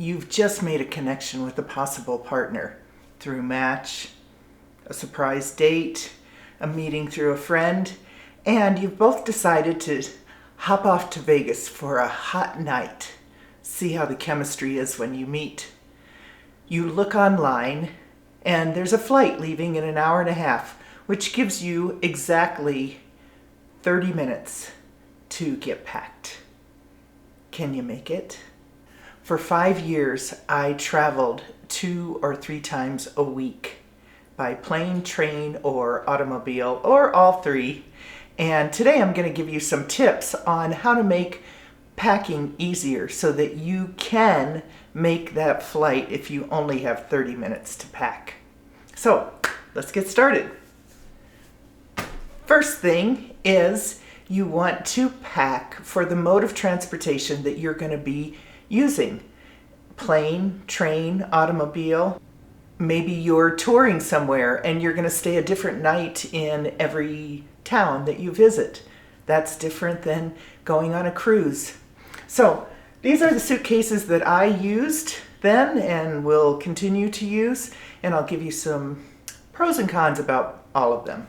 you've just made a connection with a possible partner through Match, a surprise date, a meeting through a friend, and you've both decided to hop off to Vegas for a hot night. See how the chemistry is when you meet. You look online and there's a flight leaving in an hour and a half, which gives you exactly 30 minutes to get packed. Can you make it? For 5 years, I traveled 2 or 3 times a week by plane, train, or automobile, or all 3. And today I'm going to give you some tips on how to make packing easier so that you can make that flight if you only have 30 minutes to pack. So let's get started. First thing is you want to pack for the mode of transportation that you're going to be using. Plane, train, automobile. Maybe you're touring somewhere and you're going to stay a different night in every town that you visit. That's different than going on a cruise. So these are the suitcases that I used then and will continue to use, and I'll give you some pros and cons about all of them.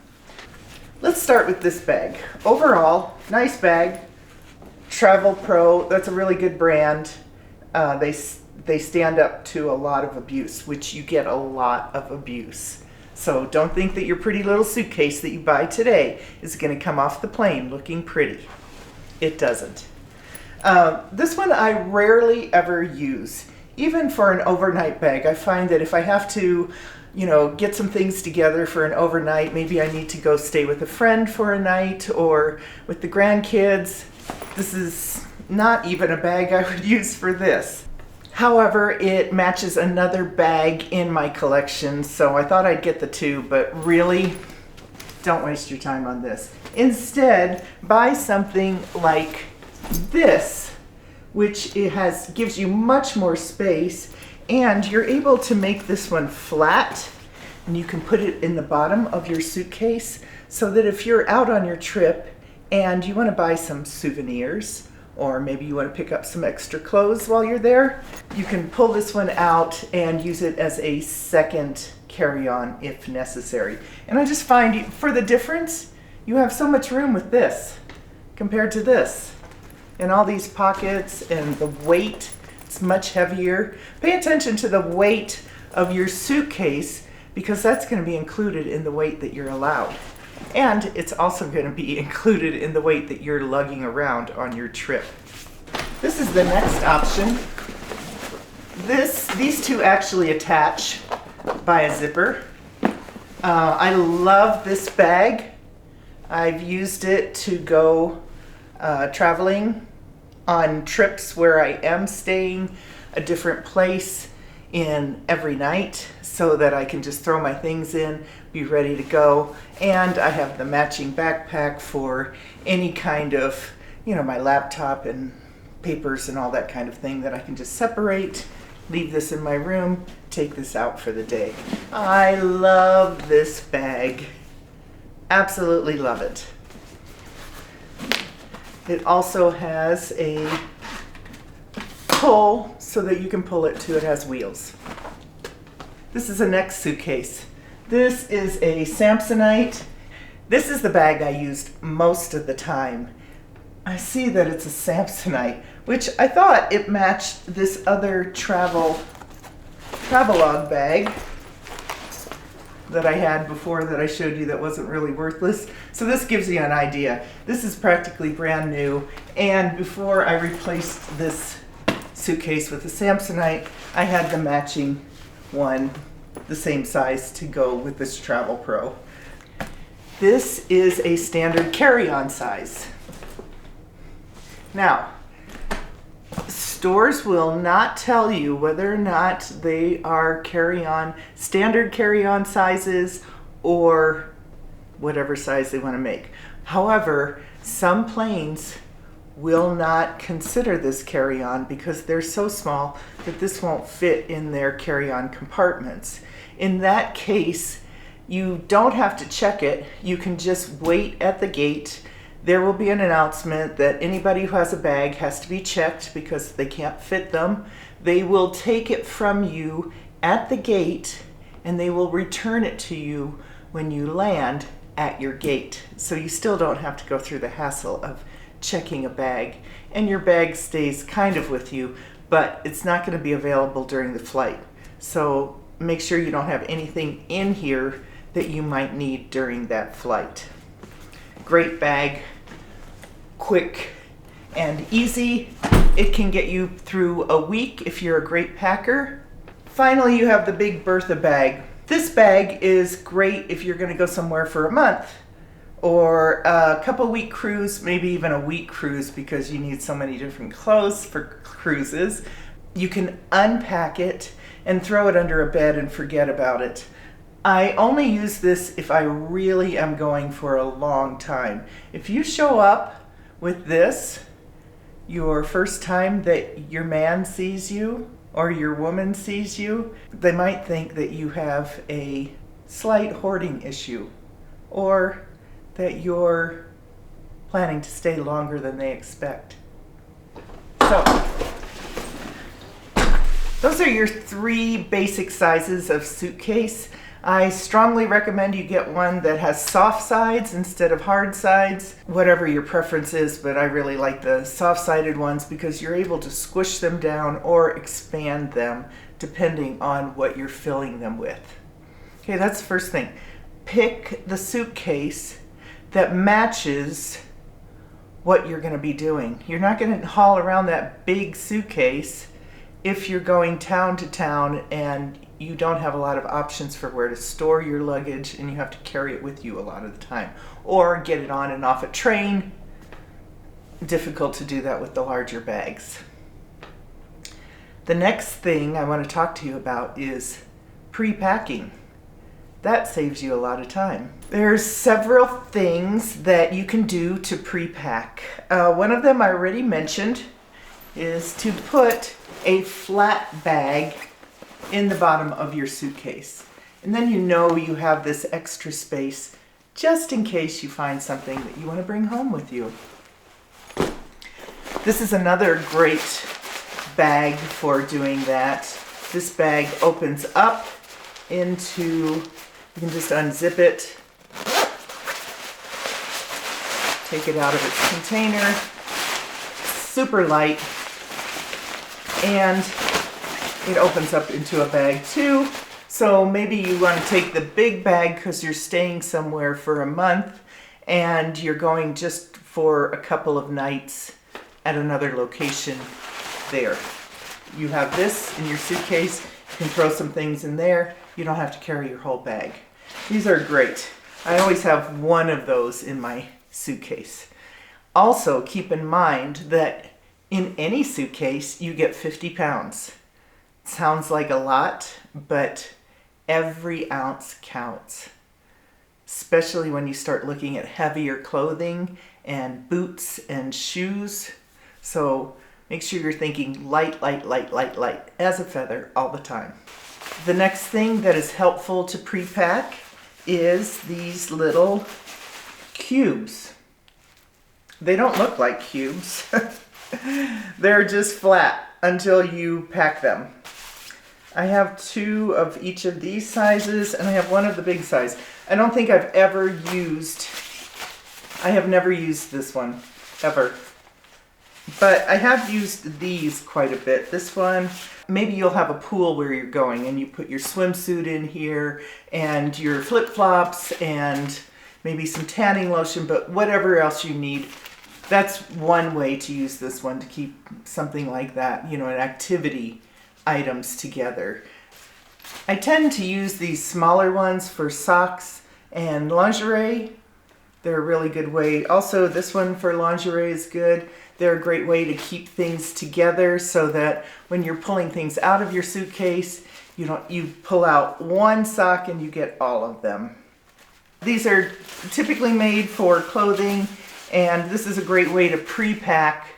Let's start with this bag. Overall, nice bag. Travel Pro, that's a really good brand. They stand up to a lot of abuse, which you get a lot of abuse. So don't think that your pretty little suitcase that you buy today is going to come off the plane looking pretty. It doesn't. This one I rarely ever use. Even for an overnight bag, I find that if I have to, get some things together for an overnight, maybe I need to go stay with a friend for a night or with the grandkids, this is not even a bag I would use for this. However, it matches another bag in my collection, so I thought I'd get the 2, but really, don't waste your time on this. Instead, buy something like this, which gives you much more space, and you're able to make this one flat, and you can put it in the bottom of your suitcase so that if you're out on your trip and you want to buy some souvenirs, or maybe you want to pick up some extra clothes while you're there, you can pull this one out and use it as a second carry-on if necessary. And I just find for the difference, you have so much room with this compared to this. And all these pockets and the weight, it's much heavier. Pay attention to the weight of your suitcase because that's going to be included in the weight that you're allowed. And it's also going to be included in the weight that you're lugging around on your trip. This is the next option. These 2 actually attach by a zipper. I love this bag. I've used it to go traveling on trips where I am staying a different place in every night so that I can just throw my things in, be ready to go. And I have the matching backpack for any kind of, my laptop and papers and all that kind of thing that I can just separate, leave this in my room, take this out for the day. I love this bag. Absolutely love it. It also has a pull so that you can pull it too. It has wheels. This is the next suitcase. This is a Samsonite. This is the bag I used most of the time. I see that it's a Samsonite, which I thought it matched this other travelogue bag that I had before that I showed you that wasn't really worthless. So this gives you an idea. This is practically brand new, and before I replaced this suitcase with the Samsonite, I had the matching one, the same size, to go with this Travel Pro. This is a standard carry-on size. Now, stores will not tell you whether or not they are standard carry-on sizes or whatever size they want to make. However, some planes will not consider this carry-on because they're so small that this won't fit in their carry-on compartments. In that case, you don't have to check it. You can just wait at the gate. There will be an announcement that anybody who has a bag has to be checked because they can't fit them. They will take it from you at the gate and they will return it to you when you land at your gate. So you still don't have to go through the hassle of checking a bag, and your bag stays kind of with you, but it's not going to be available during the flight. So make sure you don't have anything in here that you might need during that flight. Great bag, quick and easy. It can get you through a week if you're a great packer. Finally, you have the big Bertha bag. This bag is great if you're going to go somewhere for a month or a couple week cruise, maybe even a week cruise, because you need so many different clothes for cruises. You can unpack it and throw it under a bed and forget about it. I only use this if I really am going for a long time. If you show up with this your first time that your man sees you or your woman sees you, they might think that you have a slight hoarding issue or that you're planning to stay longer than they expect. So, those are your 3 basic sizes of suitcase. I strongly recommend you get one that has soft sides instead of hard sides, whatever your preference is, but I really like the soft-sided ones because you're able to squish them down or expand them depending on what you're filling them with. Okay, that's the first thing. Pick the suitcase that matches what you're going to be doing. You're not going to haul around that big suitcase if you're going town to town and you don't have a lot of options for where to store your luggage and you have to carry it with you a lot of the time, or get it on and off a train. Difficult to do that with the larger bags. The next thing I want to talk to you about is pre-packing. That saves you a lot of time. There's several things that you can do to pre-pack. One of them I already mentioned is to put a flat bag in the bottom of your suitcase. And then you know you have this extra space just in case you find something that you want to bring home with you. This is another great bag for doing that. This bag opens up into, you can just unzip it, take it out of its container, super light, and it opens up into a bag too. So maybe you want to take the big bag because you're staying somewhere for a month and you're going just for a couple of nights at another location there. You have this in your suitcase, you can throw some things in there, you don't have to carry your whole bag. These are great. I always have one of those in my suitcase. Also, keep in mind that in any suitcase, you get 50 pounds. Sounds like a lot, but every ounce counts. Especially when you start looking at heavier clothing and boots and shoes. So make sure you're thinking light, light, light, light, light, as a feather all the time. The next thing that is helpful to pre-pack is these little cubes. They don't look like cubes. They're just flat until you pack them. I have 2 of each of these sizes and I have 1 of the big size. I don't think I have never used this one, ever. But I have used these quite a bit. This one, maybe you'll have a pool where you're going and you put your swimsuit in here and your flip-flops and maybe some tanning lotion, but whatever else you need. That's one way to use this one, to keep something like that, an activity items together. I tend to use these smaller ones for socks and lingerie. They're a really good way. Also, this one for lingerie is good. They're a great way to keep things together so that when you're pulling things out of your suitcase, you pull out one sock and you get all of them. These are typically made for clothing, and this is a great way to pre-pack.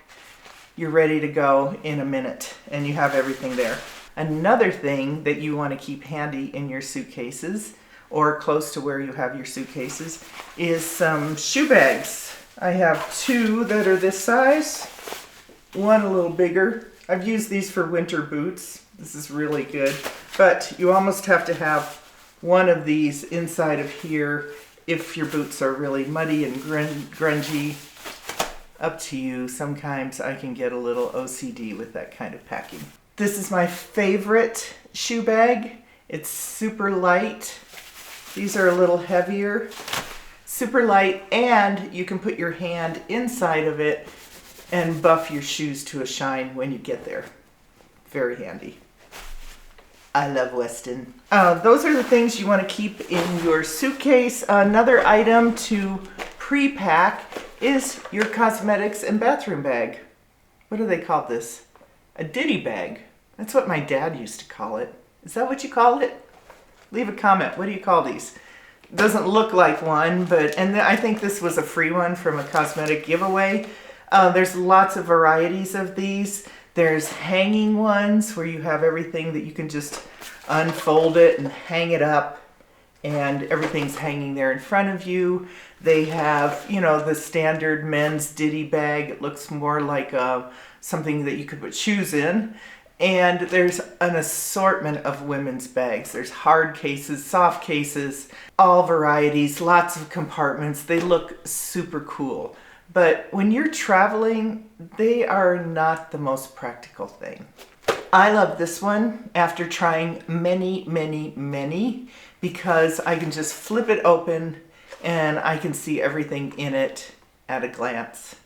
You're ready to go in a minute and you have everything there. Another thing that you want to keep handy in your suitcases or close to where you have your suitcases is some shoe bags. I have 2 that are this size, 1 a little bigger, I've used these for winter boots. This is really good. But you almost have to have one of these inside of here if your boots are really muddy and grungy. Up to you. Sometimes I can get a little OCD with that kind of packing. This is my favorite shoe bag. It's super light. These are a little heavier. Super light, and you can put your hand inside of it and buff your shoes to a shine when you get there. Very handy. I love Weston. Those are the things you want to keep in your suitcase. Another item to pre-pack is your cosmetics and bathroom bag. What do they call this? A ditty bag. That's what my dad used to call it. Is that what you call it? Leave a comment. What do you call these? It doesn't look like one, but I think this was a free one from a cosmetic giveaway. There's lots of varieties of these. There's hanging ones where you have everything that you can just unfold it and hang it up, and everything's hanging there in front of you. They have, the standard men's ditty bag. It looks more like something that you could put shoes in. And there's an assortment of women's bags. There's hard cases, soft cases, all varieties, lots of compartments. They look super cool. But when you're traveling, they are not the most practical thing. I love this one after trying many, because I can just flip it open and I can see everything in it at a glance.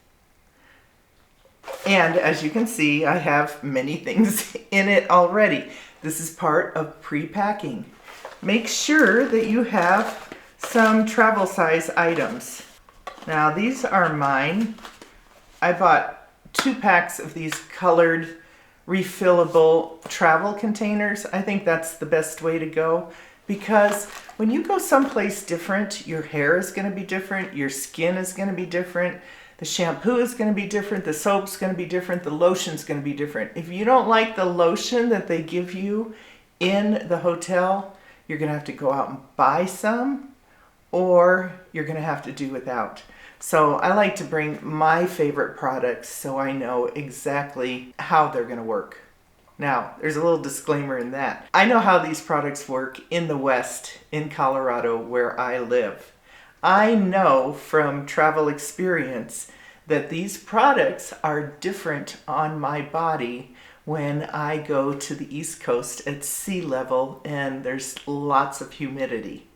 And as you can see, I have many things in it already. This is part of pre-packing. Make sure that you have some travel size items. Now these are mine. I bought 2 packs of these colored refillable travel containers. I think that's the best way to go, because when you go someplace different, your hair is going to be different, your skin is going to be different, the shampoo is going to be different, the soap's going to be different, the lotion's going to be different. If you don't like the lotion that they give you in the hotel, you're going to have to go out and buy some, or you're going to have to do without. So I like to bring my favorite products so I know exactly how they're going to work. Now, there's a little disclaimer in that. I know how these products work in the West, in Colorado, where I live. I know from travel experience that these products are different on my body when I go to the East Coast at sea level and there's lots of humidity.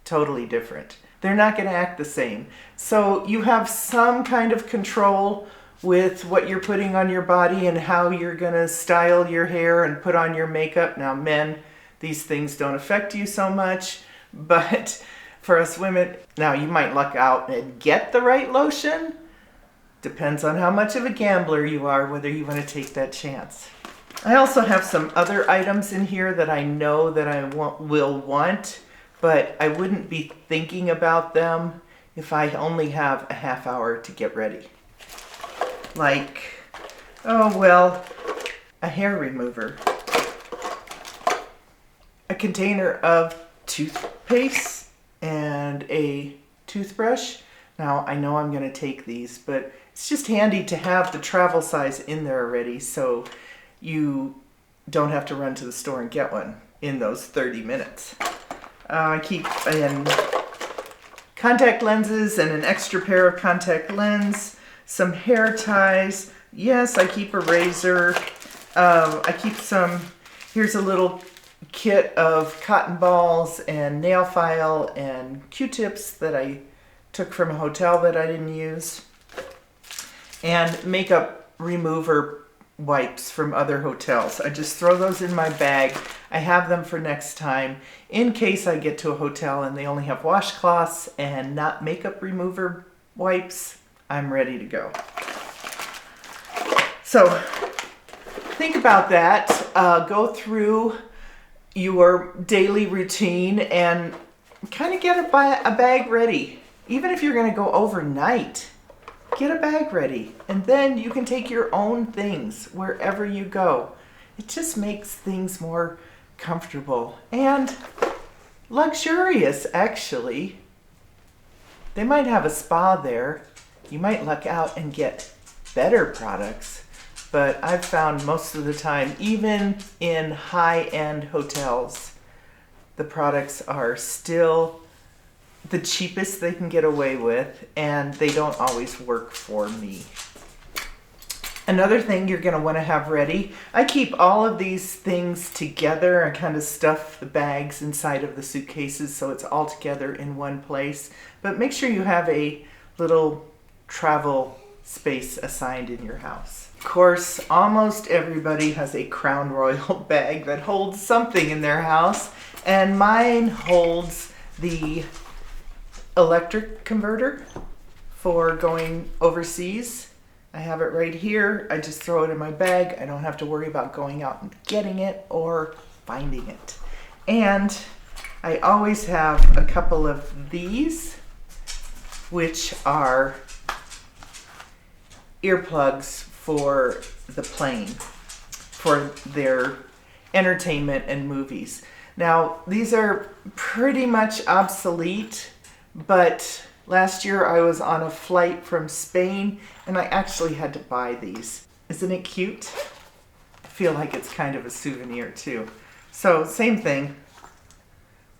Totally different. They're not going to act the same. So you have some kind of control with what you're putting on your body and how you're going to style your hair and put on your makeup. Now, men, these things don't affect you so much, but for us women, now you might luck out and get the right lotion. Depends on how much of a gambler you are, whether you want to take that chance. I also have some other items in here that I know that I will want, but I wouldn't be thinking about them if I only have a half hour to get ready. Like, a hair remover, a container of toothpaste, and a toothbrush. Now, I know I'm going to take these, but it's just handy to have the travel size in there already so you don't have to run to the store and get one in those 30 minutes. I keep in contact lenses and an extra pair of contact lens, some hair ties. Yes, I keep a razor. I keep here's a little kit of cotton balls and nail file and Q-tips that I took from a hotel that I didn't use, and makeup remover wipes from other hotels. I just throw those in my bag. I have them for next time in case I get to a hotel and they only have washcloths and not makeup remover wipes. I'm ready to go. So think about that. Go through your daily routine and kind of get a bag ready. Even if you're going to go overnight, get a bag ready. And then you can take your own things wherever you go. It just makes things more comfortable and luxurious, actually. They might have a spa there. You might luck out and get better products, but I've found most of the time, even in high-end hotels, the products are still the cheapest they can get away with, and they don't always work for me. Another thing you're going to want to have ready, I keep all of these things together. I kind of stuff the bags inside of the suitcases so it's all together in one place. But make sure you have a little travel space assigned in your house. Of course, almost everybody has a Crown Royal bag that holds something in their house, and mine holds the electric converter for going overseas. I have it right here. I just throw it in my bag. I don't have to worry about going out and getting it or finding it. And I always have a couple of these, which are earplugs for the plane, for their entertainment and movies. Now, these are pretty much obsolete, but last year I was on a flight from Spain and I actually had to buy these. Isn't it cute? I feel like it's kind of a souvenir too. So same thing,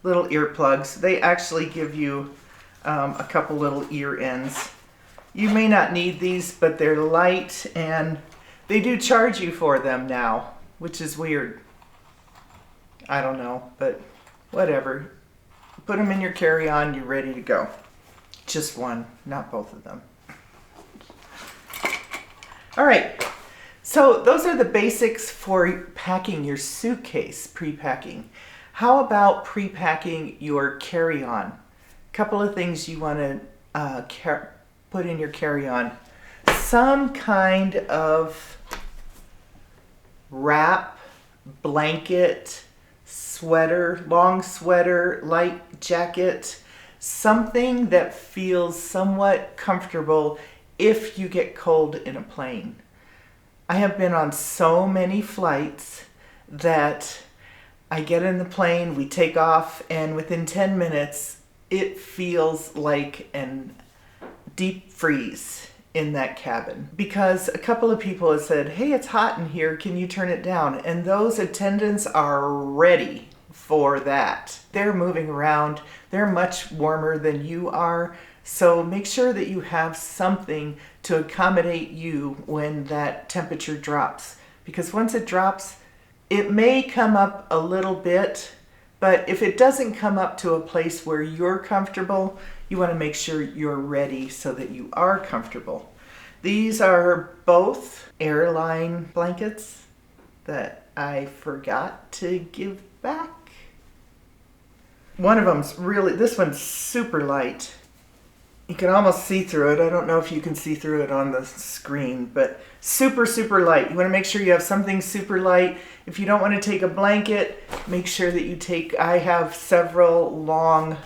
little earplugs. They actually give you a couple little ear ends. You may not need these, but they're light and they do charge you for them now, which is weird. I don't know, but whatever. Put them in your carry-on, you're ready to go. Just one, not both of them. All right, so those are the basics for packing your suitcase, pre-packing. How about pre-packing your carry-on? A couple of things you want to put in your carry-on. Some kind of wrap, blanket, sweater, long sweater, light jacket, something that feels somewhat comfortable if you get cold in a plane. I have been on so many flights that I get in the plane, we take off, and within 10 minutes, it feels like an deep freeze in that cabin. Because a couple of people have said, hey, it's hot in here, can you turn it down? And those attendants are ready for that. They're moving around, they're much warmer than you are, so make sure that you have something to accommodate you when that temperature drops. Because once it drops, it may come up a little bit, but if it doesn't come up to a place where you're comfortable, you want to make sure you're ready so that you are comfortable. These are both airline blankets that I forgot to give back. One of them's really, this one's super light. You can almost see through it. I don't know if you can see through it on the screen, but super, super light. You want to make sure you have something super light. If you don't want to take a blanket, make sure that you take, I have several long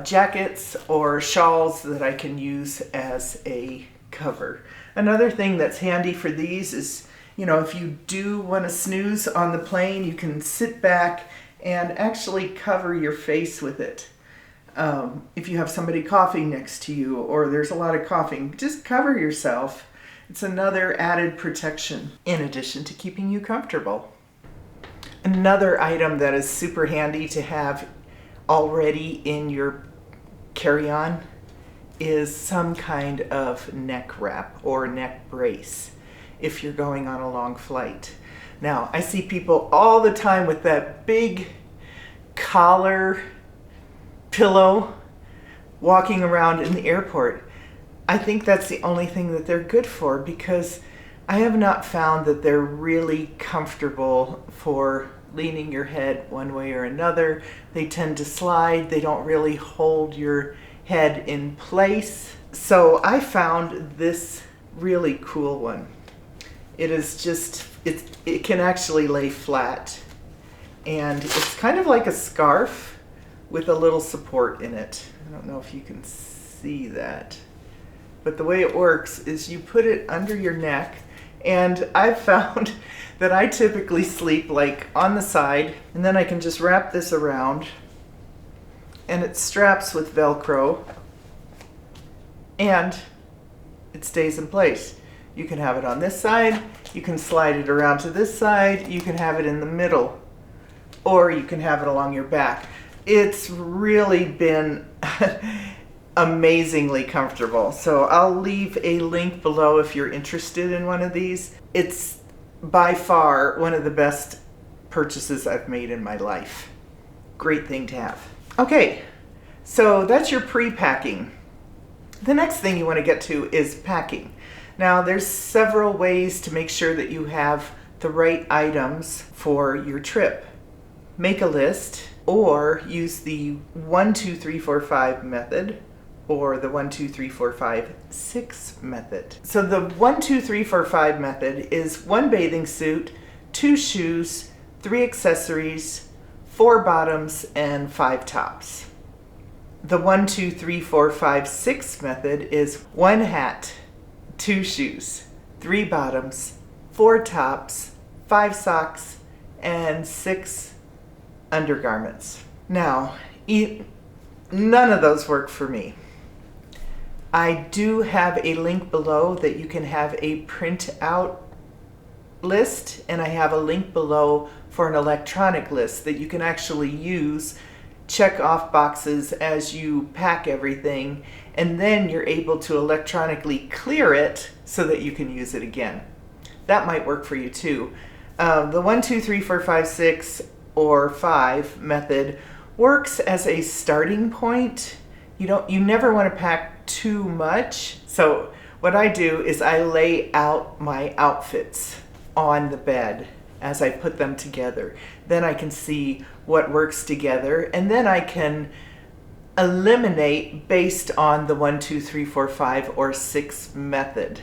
jackets or shawls that I can use as a cover. Another thing that's handy for these is, you know, if you do want to snooze on the plane, you can sit back and actually cover your face with it. If you have somebody coughing next to you or there's a lot of coughing, just cover yourself. It's another added protection in addition to keeping you comfortable. Another item that is super handy to have already in your carry-on is some kind of neck wrap or neck brace if you're going on a long flight. Now, I see people all the time with that big collar pillow walking around in the airport. I think that's the only thing that they're good for, because I have not found that they're really comfortable for leaning your head one way or another. They tend to slide. They don't really hold your head in place. So I found this really cool one. It is just, it can actually lay flat, and it's kind of like a scarf with a little support in it. I don't know if you can see that, but the way it works is you put it under your neck, and I've found that I typically sleep like on the side, and then I can just wrap this around, and it straps with Velcro, and it stays in place. You can have it on this side, You can slide it around to this side, you can have it in the middle, or you can have it along your back. It's really been amazingly comfortable. So I'll leave a link below if you're interested in one of these. It's by far one of the best purchases I've made in my life. Great thing to have. Okay, so that's your pre-packing. The next thing you want to get to is packing. Now there's several ways to make sure that you have the right items for your trip. Make a list or use the 1, 2, 3, 4, 5 method or the 1, 2, 3, 4, 5, 6 method. So the 1, 2, 3, 4, 5 method is 1 bathing suit, 2 shoes, 3 accessories, 4 bottoms, and 5 tops. The 1, 2, 3, 4, 5, 6 method is 1 hat, 2 shoes, 3 bottoms, 4 tops, 5 socks, and 6 undergarments. Now, none of those work for me. I do have a link below that you can have a printout list, and I have a link below for an electronic list that you can actually use, check off boxes as you pack everything, and then you're able to electronically clear it so that you can use it again. That might work for you too. The 1, 2, 3, 4, 5, 6 or 5 method works as a starting point. You never want to pack too much. So what I do is I lay out my outfits on the bed as I put them together. Then I can see what works together, and then I can eliminate based on the 1, 2, 3, 4, 5 or 6 method.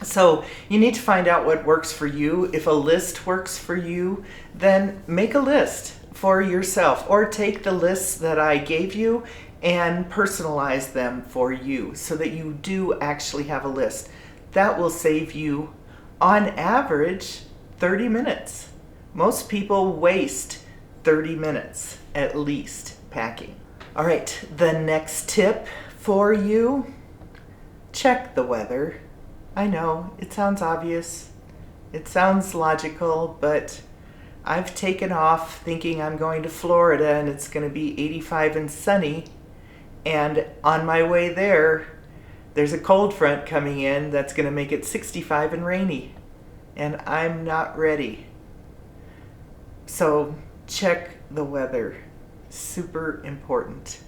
So you need to find out what works for you. If a list works for you, then make a list for yourself, or take the lists that I gave you and personalize them for you so that you do actually have a list. That will save you, on average, 30 minutes. Most people waste 30 minutes at least packing. All right, the next tip for you, check the weather. I know, it sounds obvious, it sounds logical, but I've taken off thinking I'm going to Florida and it's going to be 85 and sunny, and on my way there's a cold front coming in that's going to make it 65 and rainy, and I'm not ready. So check the weather, super important.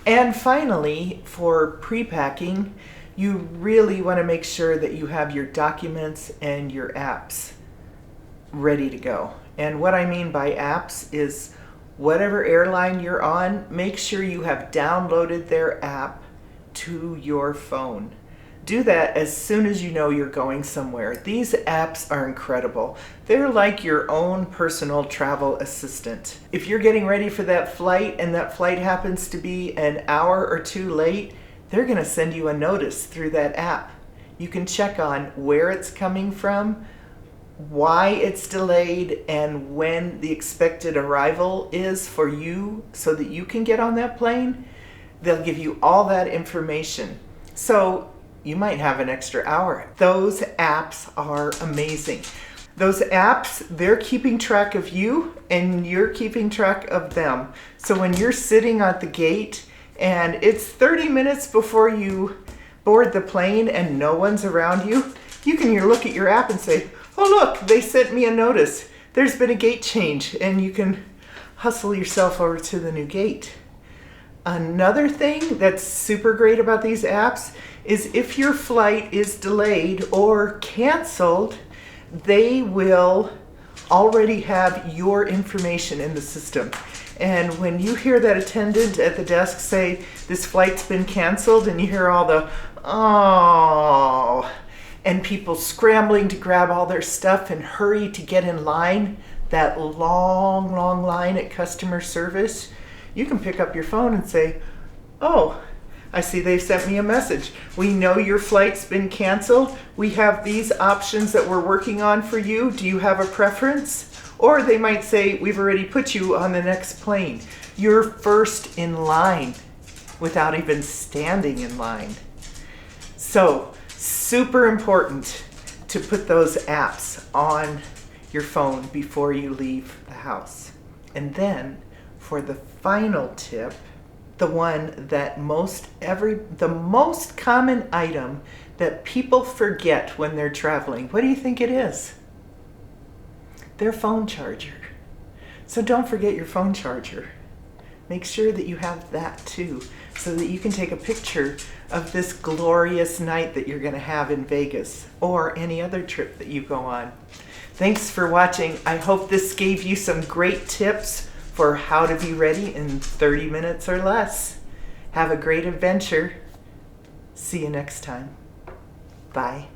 And finally, for pre-packing, you really want to make sure that you have your documents and your apps ready to go. And what I mean by apps is whatever airline you're on, make sure you have downloaded their app to your phone. Do that as soon as you know you're going somewhere. These apps are incredible. They're like your own personal travel assistant. If you're getting ready for that flight and that flight happens to be an hour or 2 late, they're going to send you a notice through that app. You can check on where it's coming from, why it's delayed, and when the expected arrival is for you so that you can get on that plane. They'll give you all that information. So you might have an extra hour. Those apps are amazing. Those apps, they're keeping track of you and you're keeping track of them. So when you're sitting at the gate and it's 30 minutes before you board the plane and no one's around you, you can look at your app and say, oh look, they sent me a notice. There's been a gate change, and you can hustle yourself over to the new gate. Another thing that's super great about these apps is if your flight is delayed or canceled, they will already have your information in the system. And when you hear that attendant at the desk say, this flight's been canceled, and you hear all the, oh, and people scrambling to grab all their stuff and hurry to get in line, that long, long line at customer service, you can pick up your phone and say, oh, I see they've sent me a message. We know your flight's been canceled. We have these options that we're working on for you. Do you have a preference? Or they might say, we've already put you on the next plane. You're first in line without even standing in line. So, super important to put those apps on your phone before you leave the house. And then for the final tip, the one that the most common item that people forget when they're traveling, what do you think it is? Their phone charger. So don't forget your phone charger. Make sure that you have that too, so that you can take a picture of this glorious night that you're going to have in Vegas or any other trip that you go on. Thanks for watching. I hope this gave you some great tips for how to be ready in 30 minutes or less. Have a great adventure. See you next time. Bye.